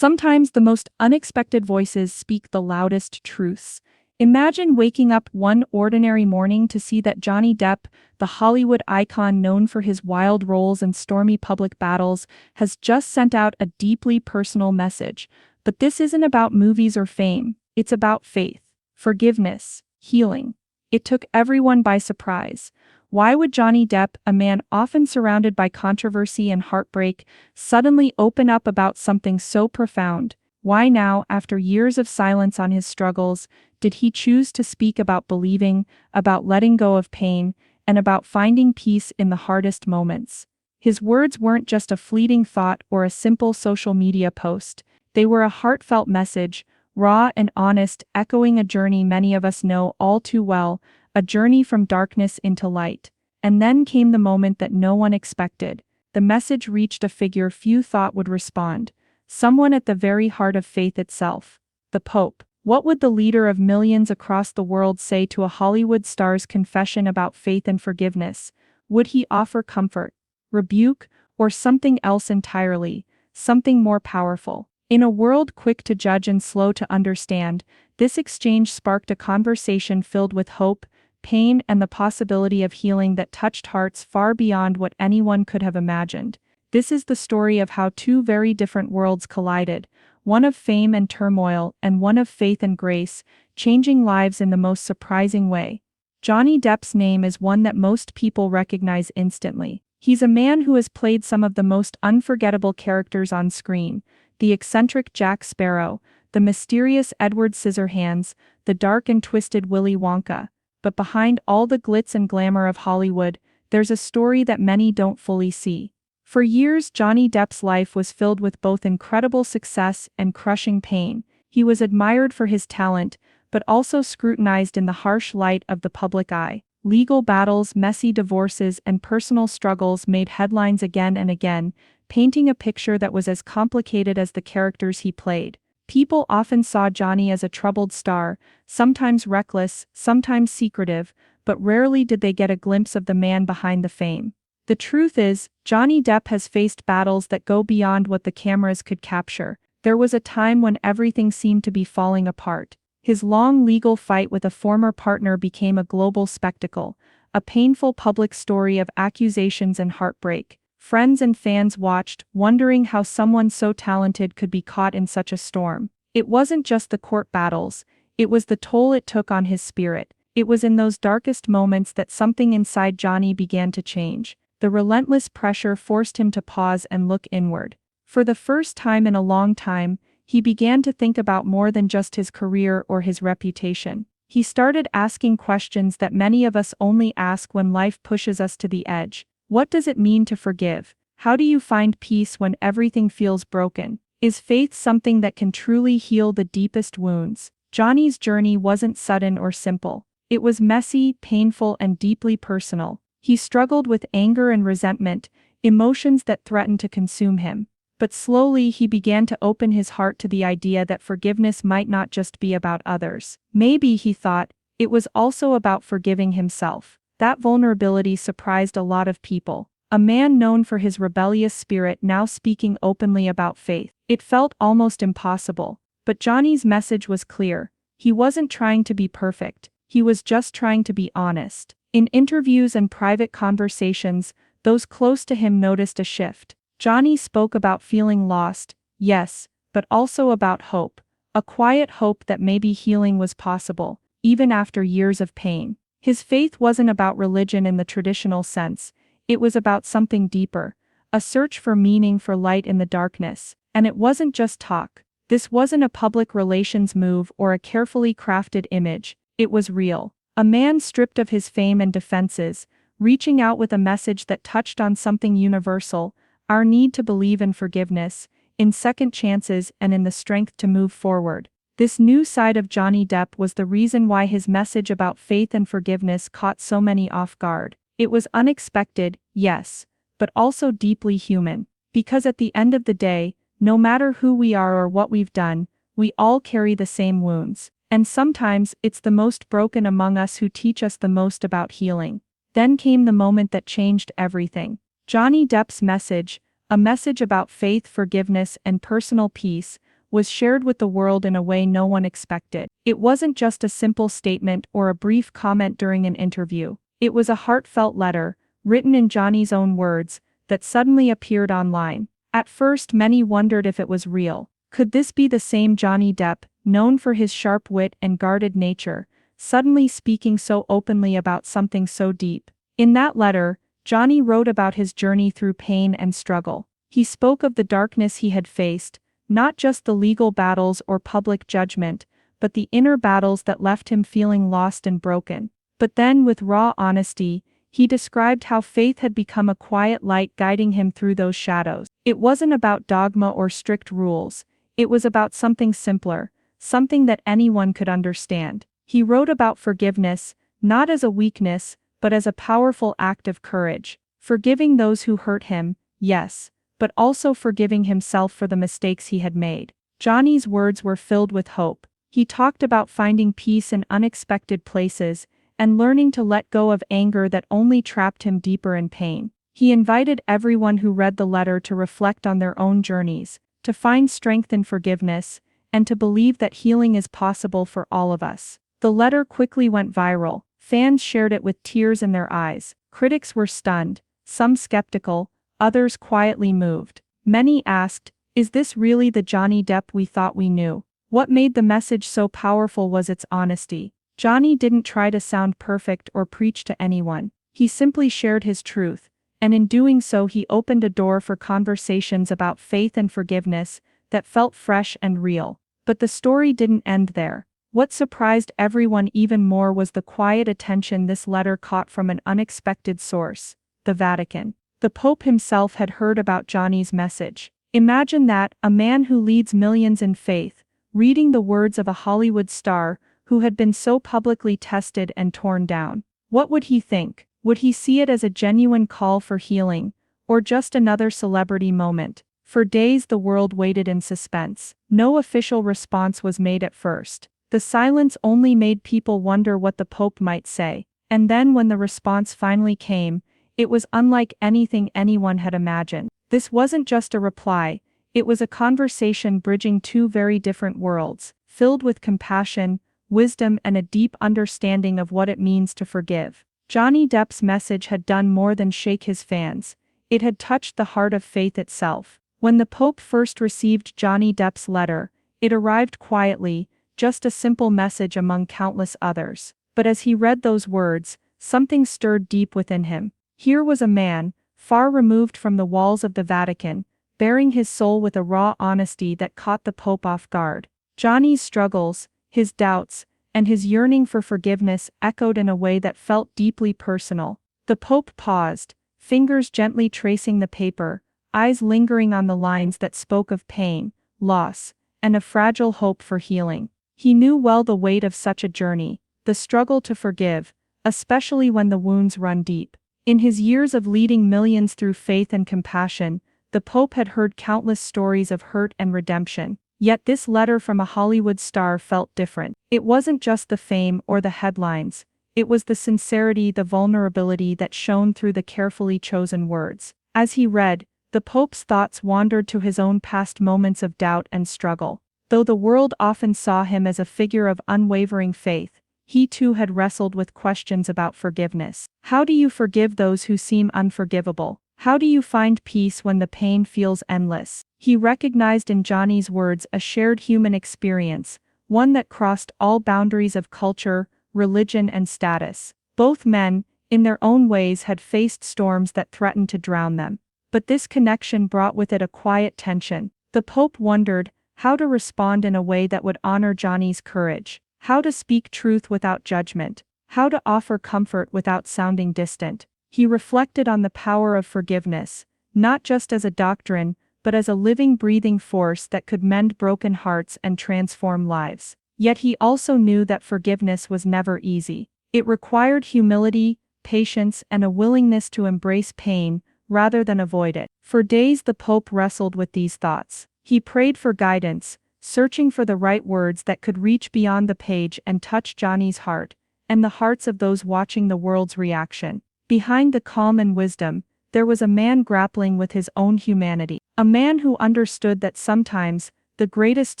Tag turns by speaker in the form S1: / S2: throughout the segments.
S1: Sometimes the most unexpected voices speak the loudest truths. Imagine waking up one ordinary morning to see that Johnny Depp, the Hollywood icon known for his wild roles and stormy public battles, has just sent out a deeply personal message. But this isn't about movies or fame, it's about faith, forgiveness, healing. It took everyone by surprise. Why would Johnny Depp, a man often surrounded by controversy and heartbreak, suddenly open up about something so profound? Why now, after years of silence on his struggles, did he choose to speak about believing, about letting go of pain, and about finding peace in the hardest moments? His words weren't just a fleeting thought or a simple social media post. They were a heartfelt message, raw and honest, echoing a journey many of us know all too well, a journey from darkness into light. And then came the moment that no one expected. The message reached a figure few thought would respond. Someone at the very heart of faith itself. The Pope. What would the leader of millions across the world say to a Hollywood star's confession about faith and forgiveness? Would he offer comfort, rebuke, or something else entirely, something more powerful? In a world quick to judge and slow to understand, this exchange sparked a conversation filled with hope, pain, and the possibility of healing that touched hearts far beyond what anyone could have imagined. This is the story of how two very different worlds collided, one of fame and turmoil and one of faith and grace, changing lives in the most surprising way. Johnny Depp's name is one that most people recognize instantly. He's a man who has played some of the most unforgettable characters on screen: the eccentric Jack Sparrow, the mysterious Edward Scissorhands, the dark and twisted Willy Wonka. But behind all the glitz and glamour of Hollywood, there's a story that many don't fully see. For years, Johnny Depp's life was filled with both incredible success and crushing pain. He was admired for his talent, but also scrutinized in the harsh light of the public eye. Legal battles, messy divorces, and personal struggles made headlines again and again, painting a picture that was as complicated as the characters he played. People often saw Johnny as a troubled star, sometimes reckless, sometimes secretive, but rarely did they get a glimpse of the man behind the fame. The truth is, Johnny Depp has faced battles that go beyond what the cameras could capture. There was a time when everything seemed to be falling apart. His long legal fight with a former partner became a global spectacle, a painful public story of accusations and heartbreak. Friends and fans watched, wondering how someone so talented could be caught in such a storm. It wasn't just the court battles, it was the toll it took on his spirit. It was in those darkest moments that something inside Johnny began to change. The relentless pressure forced him to pause and look inward. For the first time in a long time, he began to think about more than just his career or his reputation. He started asking questions that many of us only ask when life pushes us to the edge. What does it mean to forgive? How do you find peace when everything feels broken? Is faith something that can truly heal the deepest wounds? Johnny's journey wasn't sudden or simple. It was messy, painful, and deeply personal. He struggled with anger and resentment, emotions that threatened to consume him. But slowly he began to open his heart to the idea that forgiveness might not just be about others. Maybe, he thought, it was also about forgiving himself. That vulnerability surprised a lot of people. A man known for his rebellious spirit now speaking openly about faith. It felt almost impossible. But Johnny's message was clear. He wasn't trying to be perfect. He was just trying to be honest. In interviews and private conversations, those close to him noticed a shift. Johnny spoke about feeling lost, yes, but also about hope. A quiet hope that maybe healing was possible, even after years of pain. His faith wasn't about religion in the traditional sense, it was about something deeper, a search for meaning, for light in the darkness. And it wasn't just talk. This wasn't a public relations move or a carefully crafted image, it was real. A man stripped of his fame and defenses, reaching out with a message that touched on something universal: our need to believe in forgiveness, in second chances, and in the strength to move forward. This new side of Johnny Depp was the reason why his message about faith and forgiveness caught so many off guard. It was unexpected, yes, but also deeply human. Because at the end of the day, no matter who we are or what we've done, we all carry the same wounds. And sometimes, it's the most broken among us who teach us the most about healing. Then came the moment that changed everything. Johnny Depp's message, a message about faith, forgiveness, and personal peace, was shared with the world in a way no one expected. It wasn't just a simple statement or a brief comment during an interview. It was a heartfelt letter, written in Johnny's own words, that suddenly appeared online. At first, many wondered if it was real. Could this be the same Johnny Depp, known for his sharp wit and guarded nature, suddenly speaking so openly about something so deep? In that letter, Johnny wrote about his journey through pain and struggle. He spoke of the darkness he had faced, not just the legal battles or public judgment, but the inner battles that left him feeling lost and broken. But then, with raw honesty, he described how faith had become a quiet light guiding him through those shadows. It wasn't about dogma or strict rules. It was about something simpler, something that anyone could understand. He wrote about forgiveness, not as a weakness, but as a powerful act of courage. Forgiving those who hurt him, yes, but also forgiving himself for the mistakes he had made. Johnny's words were filled with hope. He talked about finding peace in unexpected places, and learning to let go of anger that only trapped him deeper in pain. He invited everyone who read the letter to reflect on their own journeys, to find strength in forgiveness, and to believe that healing is possible for all of us. The letter quickly went viral. Fans shared it with tears in their eyes. Critics were stunned, some skeptical, others quietly moved. Many asked, "Is this really the Johnny Depp we thought we knew?" What made the message so powerful was its honesty. Johnny didn't try to sound perfect or preach to anyone. He simply shared his truth, and in doing so he opened a door for conversations about faith and forgiveness that felt fresh and real. But the story didn't end there. What surprised everyone even more was the quiet attention this letter caught from an unexpected source: the Vatican. The Pope himself had heard about Johnny's message. Imagine that, a man who leads millions in faith, reading the words of a Hollywood star who had been so publicly tested and torn down. What would he think? Would he see it as a genuine call for healing, or just another celebrity moment? For days the world waited in suspense. No official response was made at first. The silence only made people wonder what the Pope might say. And then when the response finally came, it was unlike anything anyone had imagined. This wasn't just a reply, it was a conversation bridging two very different worlds, filled with compassion, wisdom, and a deep understanding of what it means to forgive. Johnny Depp's message had done more than shake his fans. It had touched the heart of faith itself. When the Pope first received Johnny Depp's letter, it arrived quietly, just a simple message among countless others. But as he read those words, something stirred deep within him. Here was a man, far removed from the walls of the Vatican, bearing his soul with a raw honesty that caught the Pope off guard. Johnny's struggles, his doubts, and his yearning for forgiveness echoed in a way that felt deeply personal. The Pope paused, fingers gently tracing the paper, eyes lingering on the lines that spoke of pain, loss, and a fragile hope for healing. He knew well the weight of such a journey, the struggle to forgive, especially when the wounds run deep. In his years of leading millions through faith and compassion, the Pope had heard countless stories of hurt and redemption. Yet this letter from a Hollywood star felt different. It wasn't just the fame or the headlines, it was the sincerity, the vulnerability that shone through the carefully chosen words. As he read, the Pope's thoughts wandered to his own past moments of doubt and struggle. Though the world often saw him as a figure of unwavering faith, he too had wrestled with questions about forgiveness. How do you forgive those who seem unforgivable? How do you find peace when the pain feels endless? He recognized in Johnny's words a shared human experience, one that crossed all boundaries of culture, religion, and status. Both men, in their own ways, had faced storms that threatened to drown them. But this connection brought with it a quiet tension. The Pope wondered how to respond in a way that would honor Johnny's courage, how to speak truth without judgment, how to offer comfort without sounding distant. He reflected on the power of forgiveness, not just as a doctrine, but as a living, breathing force that could mend broken hearts and transform lives. Yet he also knew that forgiveness was never easy. It required humility, patience, and a willingness to embrace pain, rather than avoid it. For days the Pope wrestled with these thoughts. He prayed for guidance, searching for the right words that could reach beyond the page and touch Johnny's heart, and the hearts of those watching the world's reaction. Behind the calm and wisdom, there was a man grappling with his own humanity. A man who understood that sometimes, the greatest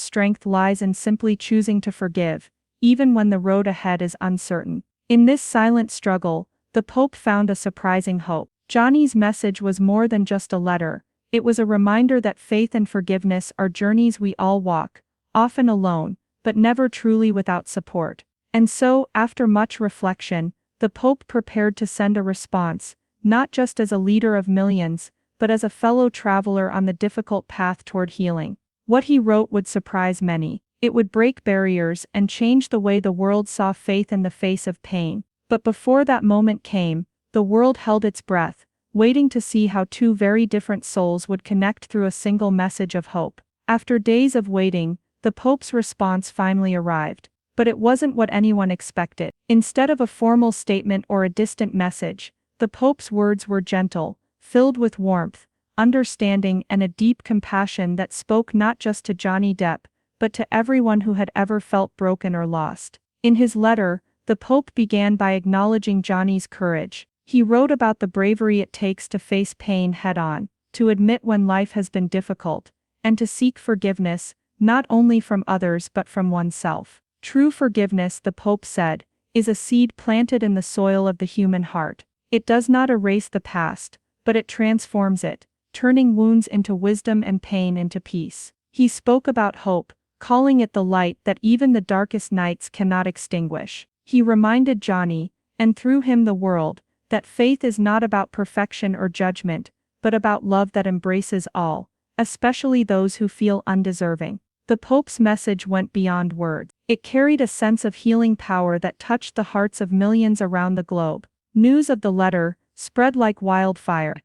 S1: strength lies in simply choosing to forgive, even when the road ahead is uncertain. In this silent struggle, the Pope found a surprising hope. Johnny's message was more than just a letter. It was a reminder that faith and forgiveness are journeys we all walk, often alone, but never truly without support. And so, after much reflection, the Pope prepared to send a response, not just as a leader of millions, but as a fellow traveler on the difficult path toward healing. What he wrote would surprise many. It would break barriers and change the way the world saw faith in the face of pain. But before that moment came, the world held its breath, waiting to see how two very different souls would connect through a single message of hope. After days of waiting, the Pope's response finally arrived. But it wasn't what anyone expected. Instead of a formal statement or a distant message, the Pope's words were gentle, filled with warmth, understanding and a deep compassion that spoke not just to Johnny Depp, but to everyone who had ever felt broken or lost. In his letter, the Pope began by acknowledging Johnny's courage. He wrote about the bravery it takes to face pain head-on, to admit when life has been difficult, and to seek forgiveness, not only from others but from oneself. True forgiveness, the Pope said, is a seed planted in the soil of the human heart. It does not erase the past, but it transforms it, turning wounds into wisdom and pain into peace. He spoke about hope, calling it the light that even the darkest nights cannot extinguish. He reminded Johnny, and through him the world, that faith is not about perfection or judgment, but about love that embraces all, especially those who feel undeserving. The Pope's message went beyond words. It carried a sense of healing power that touched the hearts of millions around the globe. News of the letter spread like wildfire.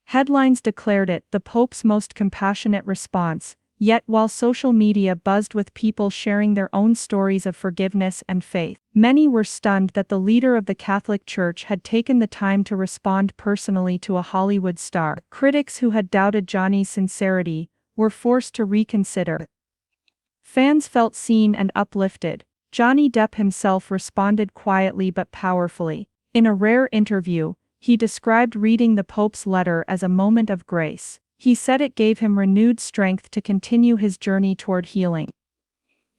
S1: Headlines declared it the Pope's most compassionate response, yet while social media buzzed with people sharing their own stories of forgiveness and faith, many were stunned that the leader of the Catholic Church had taken the time to respond personally to a Hollywood star. Critics who had doubted Johnny's sincerity were forced to reconsider. Fans felt seen and uplifted. Johnny Depp himself responded quietly but powerfully. In a rare interview, he described reading the Pope's letter as a moment of grace. He said it gave him renewed strength to continue his journey toward healing.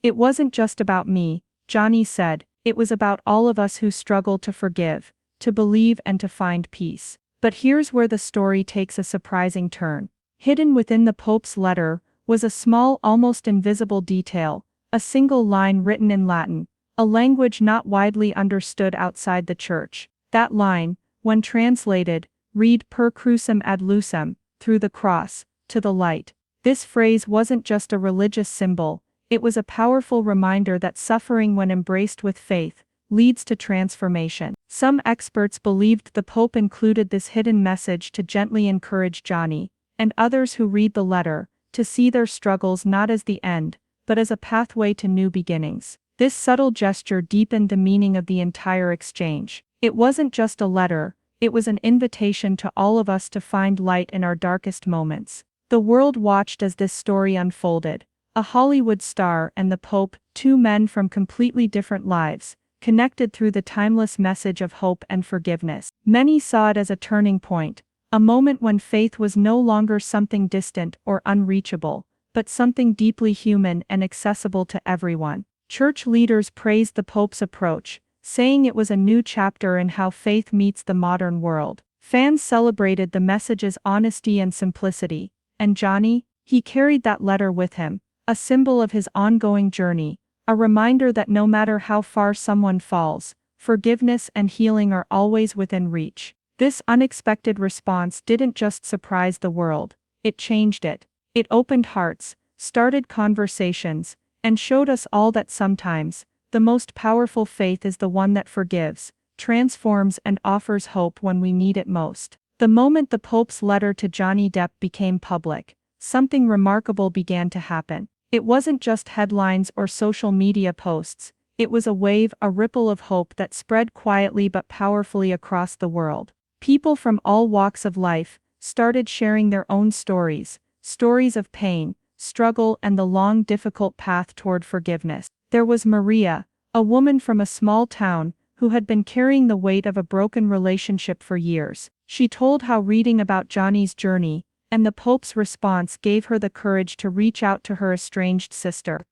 S1: "It wasn't just about me," Johnny said, "it was about all of us who struggle to forgive, to believe and to find peace." But here's where the story takes a surprising turn. Hidden within the Pope's letter was a small, almost invisible detail, a single line written in Latin, a language not widely understood outside the Church. That line, when translated, read per crucem ad lucem, through the cross, to the light. This phrase wasn't just a religious symbol, it was a powerful reminder that suffering when embraced with faith, leads to transformation. Some experts believed the Pope included this hidden message to gently encourage Johnny, and others who read the letter, to see their struggles not as the end, but as a pathway to new beginnings. This subtle gesture deepened the meaning of the entire exchange. It wasn't just a letter, it was an invitation to all of us to find light in our darkest moments. The world watched as this story unfolded. A Hollywood star and the Pope, two men from completely different lives, connected through the timeless message of hope and forgiveness. Many saw it as a turning point, a moment when faith was no longer something distant or unreachable, but something deeply human and accessible to everyone. Church leaders praised the Pope's approach, saying it was a new chapter in how faith meets the modern world. Fans celebrated the message's honesty and simplicity, and Johnny, he carried that letter with him, a symbol of his ongoing journey, a reminder that no matter how far someone falls, forgiveness and healing are always within reach. This unexpected response didn't just surprise the world, it changed it. It opened hearts, started conversations, and showed us all that sometimes, the most powerful faith is the one that forgives, transforms and offers hope when we need it most. The moment the Pope's letter to Johnny Depp became public, something remarkable began to happen. It wasn't just headlines or social media posts, it was a wave, a ripple of hope that spread quietly but powerfully across the world. People from all walks of life started sharing their own stories, stories of pain, struggle and the long difficult path toward forgiveness. There was Maria, a woman from a small town, who had been carrying the weight of a broken relationship for years. She told how reading about Johnny's journey, and the Pope's response gave her the courage to reach out to her estranged sister.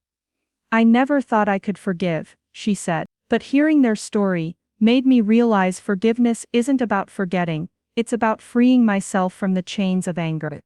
S1: "I never thought I could forgive," she said, "but hearing their story made me realize forgiveness isn't about forgetting, it's about freeing myself from the chains of anger."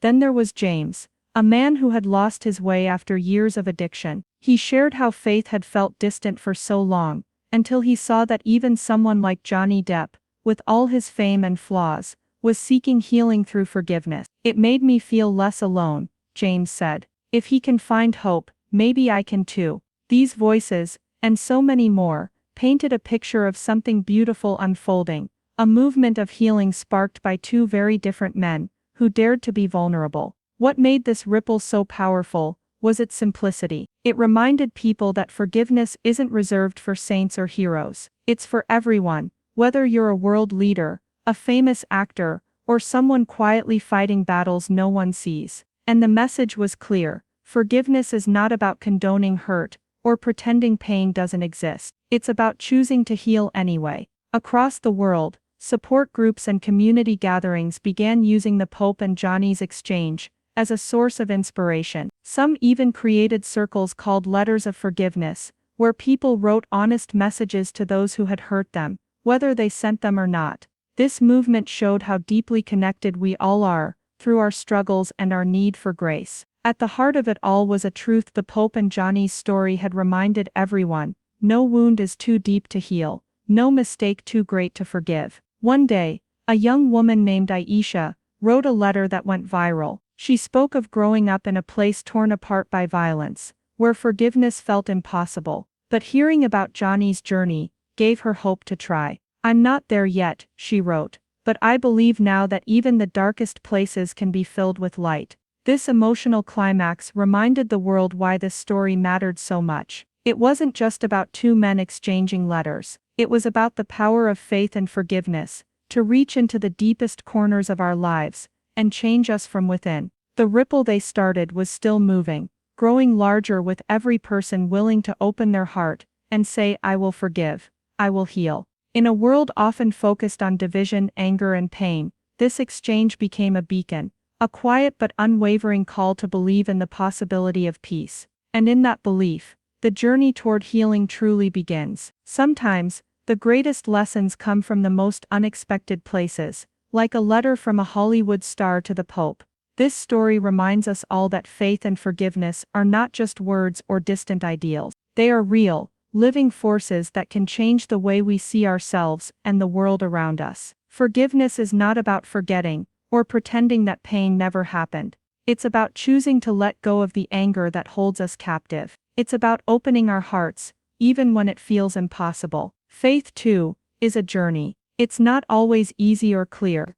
S1: Then there was James, a man who had lost his way after years of addiction. He shared how faith had felt distant for so long, until he saw that even someone like Johnny Depp, with all his fame and flaws, was seeking healing through forgiveness. "It made me feel less alone," James said. "If he can find hope, maybe I can too." These voices, and so many more, painted a picture of something beautiful unfolding, a movement of healing sparked by two very different men, who dared to be vulnerable. What made this ripple so powerful was its simplicity. It reminded people that forgiveness isn't reserved for saints or heroes. It's for everyone, whether you're a world leader, a famous actor, or someone quietly fighting battles no one sees. And the message was clear: forgiveness is not about condoning hurt, or pretending pain doesn't exist. It's about choosing to heal anyway. Across the world, support groups and community gatherings began using the Pope and Johnny's exchange as a source of inspiration. Some even created circles called Letters of Forgiveness, where people wrote honest messages to those who had hurt them, whether they sent them or not. This movement showed how deeply connected we all are, through our struggles and our need for grace. At the heart of it all was a truth the Pope and Johnny's story had reminded everyone: no wound is too deep to heal, no mistake too great to forgive. One day, a young woman named Aisha wrote a letter that went viral. She spoke of growing up in a place torn apart by violence, where forgiveness felt impossible. But hearing about Johnny's journey gave her hope to try. "I'm not there yet," she wrote, "but I believe now that even the darkest places can be filled with light." This emotional climax reminded the world why this story mattered so much. It wasn't just about two men exchanging letters. It was about the power of faith and forgiveness, to reach into the deepest corners of our lives, and change us from within. The ripple they started was still moving, growing larger with every person willing to open their heart and say, "I will forgive, I will heal." In a world often focused on division, anger, and pain, this exchange became a beacon, a quiet but unwavering call to believe in the possibility of peace. And in that belief, the journey toward healing truly begins. Sometimes, the greatest lessons come from the most unexpected places, like a letter from a Hollywood star to the Pope. This story reminds us all that faith and forgiveness are not just words or distant ideals. They are real, living forces that can change the way we see ourselves and the world around us. Forgiveness is not about forgetting, or pretending that pain never happened. It's about choosing to let go of the anger that holds us captive. It's about opening our hearts, even when it feels impossible. Faith, too, is a journey. It's not always easy or clear.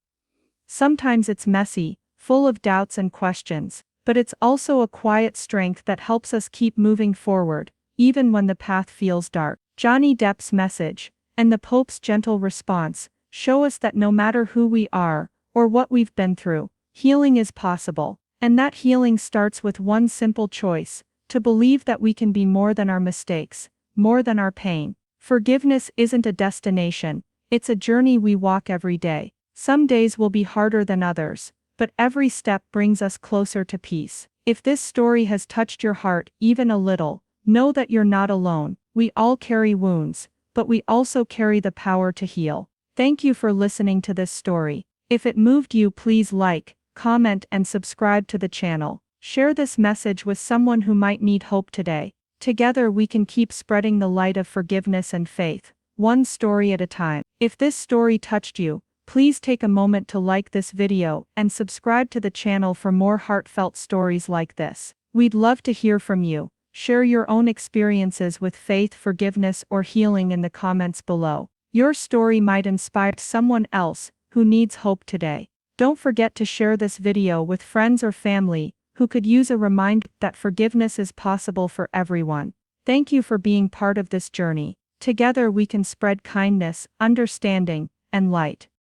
S1: Sometimes it's messy, full of doubts and questions, but it's also a quiet strength that helps us keep moving forward, even when the path feels dark. Johnny Depp's message, and the Pope's gentle response, show us that no matter who we are, or what we've been through, healing is possible. And that healing starts with one simple choice: to believe that we can be more than our mistakes, more than our pain. Forgiveness isn't a destination, it's a journey we walk every day. Some days will be harder than others, but every step brings us closer to peace. If this story has touched your heart even a little, know that you're not alone. We all carry wounds, but we also carry the power to heal. Thank you for listening to this story. If it moved you, please like, comment, and subscribe to the channel. Share this message with someone who might need hope today. Together we can keep spreading the light of forgiveness and faith, one story at a time. If this story touched you, please take a moment to like this video and subscribe to the channel for more heartfelt stories like this. We'd love to hear from you. Share your own experiences with faith, forgiveness, or healing in the comments below. Your story might inspire someone else who needs hope today. Don't forget to share this video with friends or family who could use a reminder that forgiveness is possible for everyone. Thank you for being part of this journey. Together we can spread kindness, understanding, and light.